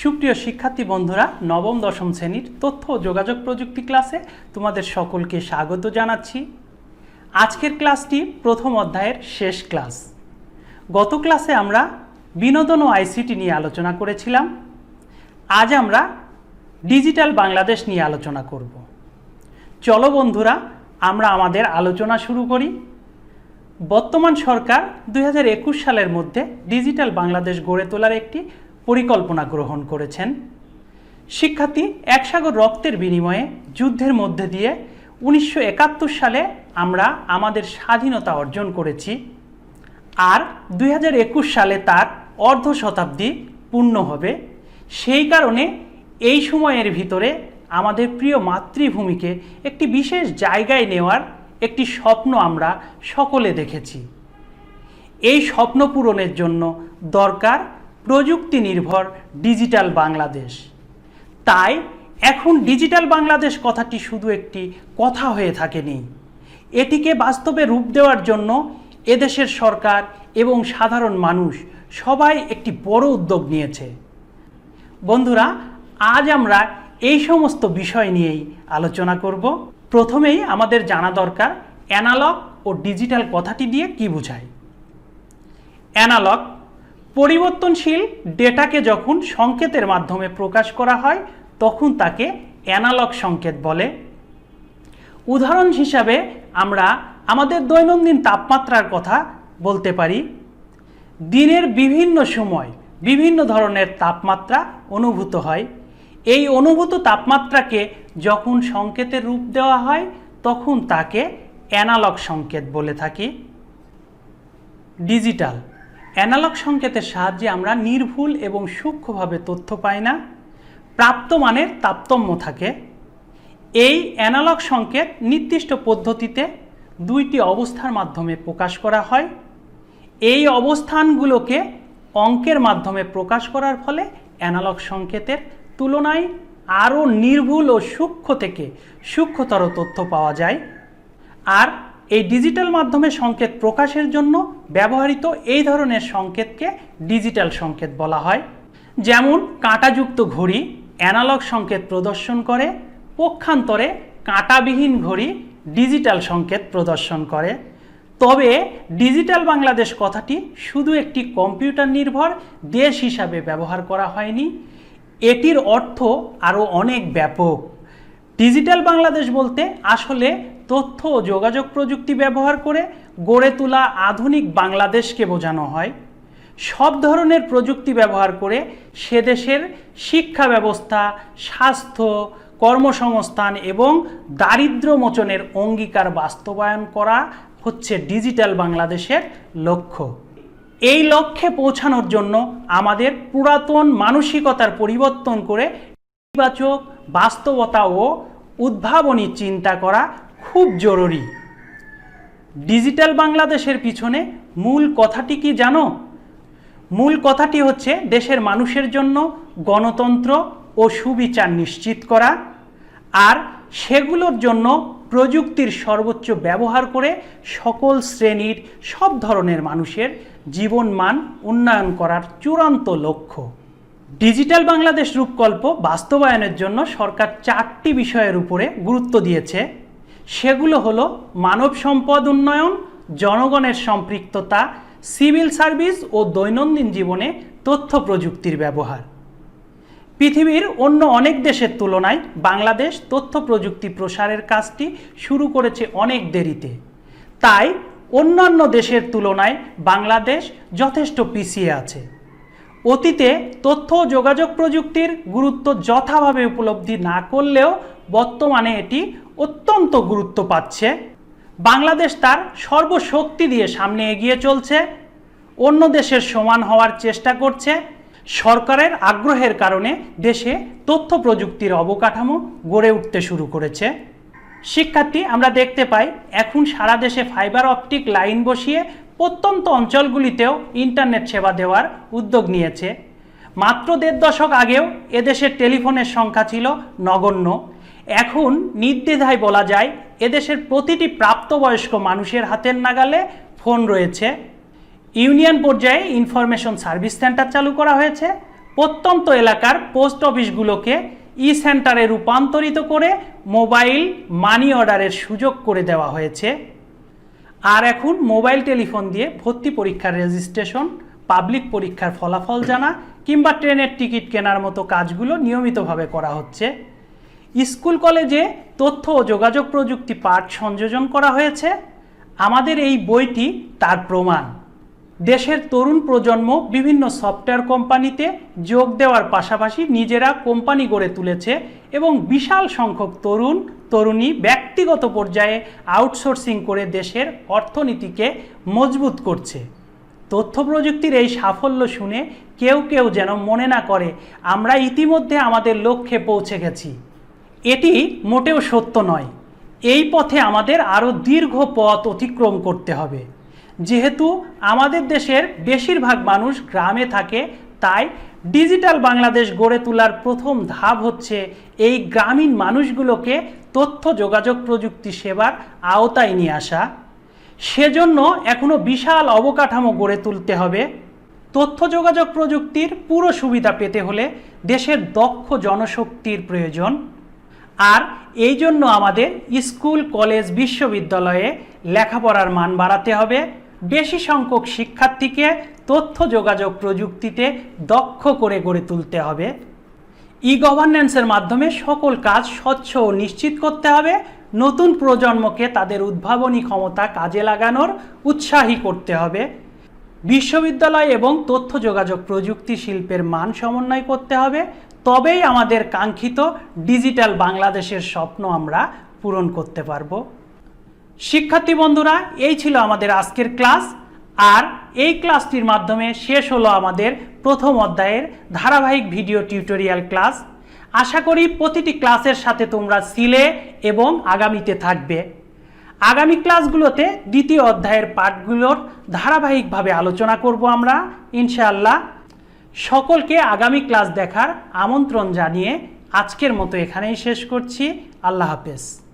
সুপ্রিয় শিক্ষার্থী বন্ধুরা, নবম দশম শ্রেণীর তথ্য ও যোগাযোগ প্রযুক্তি ক্লাসে তোমাদের সকলকে স্বাগত জানাচ্ছি। আজকের ক্লাসটি প্রথম অধ্যায়ের শেষ ক্লাস। গত ক্লাসে আমরা বিনোদন ও আইসিটি নিয়ে আলোচনা করেছিলাম। আজ আমরা ডিজিটাল বাংলাদেশ নিয়ে আলোচনা করব। চলো বন্ধুরা, আমরা আমাদের আলোচনা শুরু করি। বর্তমান সরকার 2021 সালের মধ্যে ডিজিটাল বাংলাদেশ গড়ে তোলার একটি পরিকল্পনা গ্রহণ করেছেন। শিক্ষার্থী, এক সাগর রক্তের বিনিময়ে যুদ্ধের মধ্যে দিয়ে 1971 সালে আমরা আমাদের স্বাধীনতা অর্জন করেছি, আর 2021 সালে তার অর্ধ শতাব্দী পূর্ণ হবে। সেই কারণে এই সময়ের ভিতরে আমাদের প্রিয় মাতৃভূমিকে একটি বিশেষ জায়গায় নেওয়ার একটি স্বপ্ন আমরা সকলে দেখেছি। এই স্বপ্ন পূরণের জন্য দরকার প্রযুক্তি নির্ভর ডিজিটাল বাংলাদেশ। তাই এখন ডিজিটাল বাংলাদেশ কথাটি শুধু একটি কথা হয়ে থাকেনি, এটিকে বাস্তবে রূপ দেওয়ার জন্য এদেশের সরকার এবং সাধারণ মানুষ সবাই একটি বড় উদ্যোগ নিয়েছে। বন্ধুরা, আজ আমরা এই সমস্ত বিষয় নিয়েই আলোচনা করব। প্রথমেই আমাদের জানা দরকার অ্যানালগ ও ডিজিটাল কথাটি দিয়ে কি বোঝায়। অ্যানালগ পরিবর্তনশীল ডেটাকে যখন সংকেতের মাধ্যমে প্রকাশ করা হয় তখন তাকে অ্যানালগ সংকেত বলে। উদাহরণ হিসাবে আমরা আমাদের দৈনন্দিন তাপমাত্রার কথা বলতে পারি। দিনের বিভিন্ন সময় বিভিন্ন ধরনের তাপমাত্রা অনুভূত হয়। এই অনুভূত তাপমাত্রাকে যখন সংকেতের রূপ দেওয়া হয় তখন তাকে অ্যানালগ সংকেত বলে থাকি। ডিজিটাল অ্যানালগ সংকেতের সাহায্যে আমরা নির্ভুল এবং সূক্ষ্মভাবে তথ্য পাই না, প্রাপ্ত মানের তারতম্য থাকে। এই অ্যানালগ সংকেত নির্দিষ্ট পদ্ধতিতে দুইটি অবস্থার মাধ্যমে প্রকাশ করা হয়। এই অবস্থানগুলোকে অঙ্কের মাধ্যমে প্রকাশ করার ফলে অ্যানালগ সংকেতের তুলনায় আরও নির্ভুল ও সূক্ষ্ম থেকে সূক্ষ্মতর তথ্য পাওয়া যায়। আর এই ডিজিটাল মাধ্যমে সংকেত প্রকাশের জন্য ব্যবহৃত এই ধরনের সংকেতকে ডিজিটাল সংকেত বলা হয়। যেমন কাঁটাযুক্ত ঘড়ি অ্যানালগ সংকেত প্রদর্শন করে, পক্ষান্তরে কাঁটাবিহীন ঘড়ি ডিজিটাল সংকেত প্রদর্শন করে। তবে ডিজিটাল বাংলাদেশ কথাটি শুধু একটি কম্পিউটার নির্ভর দেশ হিসাবে ব্যবহার করা হয়নি, এটির অর্থ আরও অনেক ব্যাপক। ডিজিটাল বাংলাদেশ বলতে আসলে তথ্য ও যোগাযোগ প্রযুক্তি ব্যবহার করে গড়ে তোলা আধুনিক বাংলাদেশকে বোঝানো হয়। সব ধরনের প্রযুক্তি ব্যবহার করে সে দেশের শিক্ষা ব্যবস্থা, স্বাস্থ্য, কর্মসংস্থান এবং দারিদ্র্য মোচনের অঙ্গীকার বাস্তবায়ন করা হচ্ছে ডিজিটাল বাংলাদেশের লক্ষ্য। এই লক্ষ্যে পৌঁছানোর জন্য আমাদের পুরাতন মানসিকতার পরিবর্তন করে ইতিবাচক বাস্তবতা ও উদ্ভাবনী চিন্তা করা খুব জরুরি। ডিজিটাল বাংলাদেশের পিছনে মূল কথাটি কি জানো? মূল কথাটি হচ্ছে দেশের মানুষের জন্য গণতন্ত্র ও সুবিচার নিশ্চিত করা, আর সেগুলোর জন্য প্রযুক্তির সর্বোচ্চ ব্যবহার করে সকল শ্রেণীর সব ধরনের মানুষের জীবনমান উন্নয়ন করার চূড়ান্ত লক্ষ্য। ডিজিটাল বাংলাদেশ রূপকল্প বাস্তবায়নের জন্য সরকার 4টি বিষয়ের উপরে গুরুত্ব দিয়েছে। সেগুলো হলো মানব সম্পদ উন্নয়ন, জনগণের সম্পৃক্ততা, সিভিল সার্ভিস ও দৈনন্দিন জীবনে তথ্য প্রযুক্তির ব্যবহার। পৃথিবীর অন্য অনেক দেশের তুলনায় বাংলাদেশ তথ্য প্রযুক্তি প্রসারের কাজটি শুরু করেছে অনেক দেরিতে। তাই অন্যান্য দেশের তুলনায় বাংলাদেশ যথেষ্ট পিছিয়ে আছে। অতীতে তথ্য ও যোগাযোগ প্রযুক্তির গুরুত্ব যথাভাবে উপলব্ধি না করলেও বর্তমানে এটি অত্যন্ত গুরুত্ব পাচ্ছে। বাংলাদেশ তার সর্বশক্তি দিয়ে সামনে এগিয়ে চলছে, অন্য দেশের সমান হওয়ার চেষ্টা করছে। সরকারের আগ্রহের কারণে দেশে তথ্য প্রযুক্তির অবকাঠামো গড়ে উঠতে শুরু করেছে। শিক্ষার্থী, আমরা দেখতে পাই এখন সারা দেশে ফাইবার অপটিক লাইন বসিয়ে প্রত্যন্ত অঞ্চলগুলিতেও ইন্টারনেট সেবা দেওয়ার উদ্যোগ নিয়েছে। মাত্র 1.5 দশক আগেও এদেশের টেলিফোনের সংখ্যা ছিল নগণ্য। এখন নির্দ্বিধায় বলা যায় এদেশের প্রতিটি প্রাপ্তবয়স্ক মানুষের হাতের নাগালে ফোন রয়েছে। ইউনিয়ন পর্যায়ে ইনফরমেশন সার্ভিস সেন্টার চালু করা হয়েছে, প্রত্যন্ত এলাকার পোস্ট অফিসগুলোকে ই-সেন্টারে রূপান্তরিত করে মোবাইল মানি অর্ডারের সুযোগ করে দেওয়া হয়েছে। আর এখন মোবাইল টেলিফোন দিয়ে ভর্তি পরীক্ষার রেজিস্ট্রেশন, পাবলিক পরীক্ষার ফলাফল জানা কিংবা ট্রেনের টিকিট কেনার মতো কাজগুলো নিয়মিতভাবে করা হচ্ছে। স্কুল কলেজে তথ্য ও যোগাযোগ প্রযুক্তি পাঠ সংযোজন করা হয়েছে। আমাদের এই বইটি তার প্রমাণ। দেশের তরুণ প্রজন্ম বিভিন্ন সফটওয়্যার কোম্পানিতে যোগ দেওয়ার পাশাপাশি নিজেরা কোম্পানি গড়ে তুলেছে এবং বিশাল সংখ্যক তরুণ তরুণী ব্যক্তিগত পর্যায়ে আউটসোর্সিং করে দেশের অর্থনীতিকে মজবুত করছে। তথ্য প্রযুক্তির এই সাফল্য শুনে কেউ কেউ যেন মনে না করে আমরা ইতিমধ্যে আমাদের লক্ষ্যে পৌঁছে গেছি। এটি মোটেও সত্য নয়। এই পথে আমাদের আরও দীর্ঘ পথ অতিক্রম করতে হবে। যেহেতু আমাদের দেশের বেশিরভাগ মানুষ গ্রামে থাকে, তাই ডিজিটাল বাংলাদেশ গড়ে তোলার প্রথম ধাপ হচ্ছে এই গ্রামীণ মানুষগুলোকে তথ্য যোগাযোগ প্রযুক্তি সেবার আওতায় নিয়ে আসা। সেজন্য এখনও বিশাল অবকাঠামো গড়ে তুলতে হবে। তথ্য যোগাযোগ প্রযুক্তির পুরো সুবিধা পেতে হলে দেশের দক্ষ জনশক্তির প্রয়োজন। আর এই জন্য আমাদের স্কুল, কলেজ, বিশ্ববিদ্যালয়ে লেখাপড়ার মান বাড়াতে হবে। বেশি সংখ্যক শিক্ষার্থীকে তথ্য যোগাযোগ প্রযুক্তিতে দক্ষ করে গড়ে তুলতে হবে। ই-গভর্নেন্সের মাধ্যমে সকল কাজ স্বচ্ছ ও নিশ্চিত করতে হবে। নতুন প্রজন্মকে তাদের উদ্ভাবনী ক্ষমতা কাজে লাগানোর উৎসাহী করতে হবে। বিশ্ববিদ্যালয় এবং তথ্য যোগাযোগ প্রযুক্তি শিল্পের মান সমন্বয় করতে হবে। তবেই আমাদের কাঙ্ক্ষিত ডিজিটাল বাংলাদেশের স্বপ্ন আমরা পূরণ করতে পারব। শিক্ষার্থী বন্ধুরা, এই ছিল আমাদের আজকের ক্লাস। আর এই ক্লাসটির মাধ্যমে শেষ হলো আমাদের প্রথম অধ্যায়ের ধারাবাহিক ভিডিও টিউটোরিয়াল ক্লাস। আশা করি প্রতিটি ক্লাসের সাথে তোমরা ছিলে এবং আগামীতে থাকবে। আগামী ক্লাসগুলোতে দ্বিতীয় অধ্যায়ের পাঠগুলোর ধারাবাহিকভাবে আলোচনা করব আমরা ইনশাআল্লাহ। সকলকে আগামী ক্লাস দেখার আমন্ত্রণ জানিয়ে আজকের মতো এখানেই শেষ করছি। আল্লাহ হাফেজ।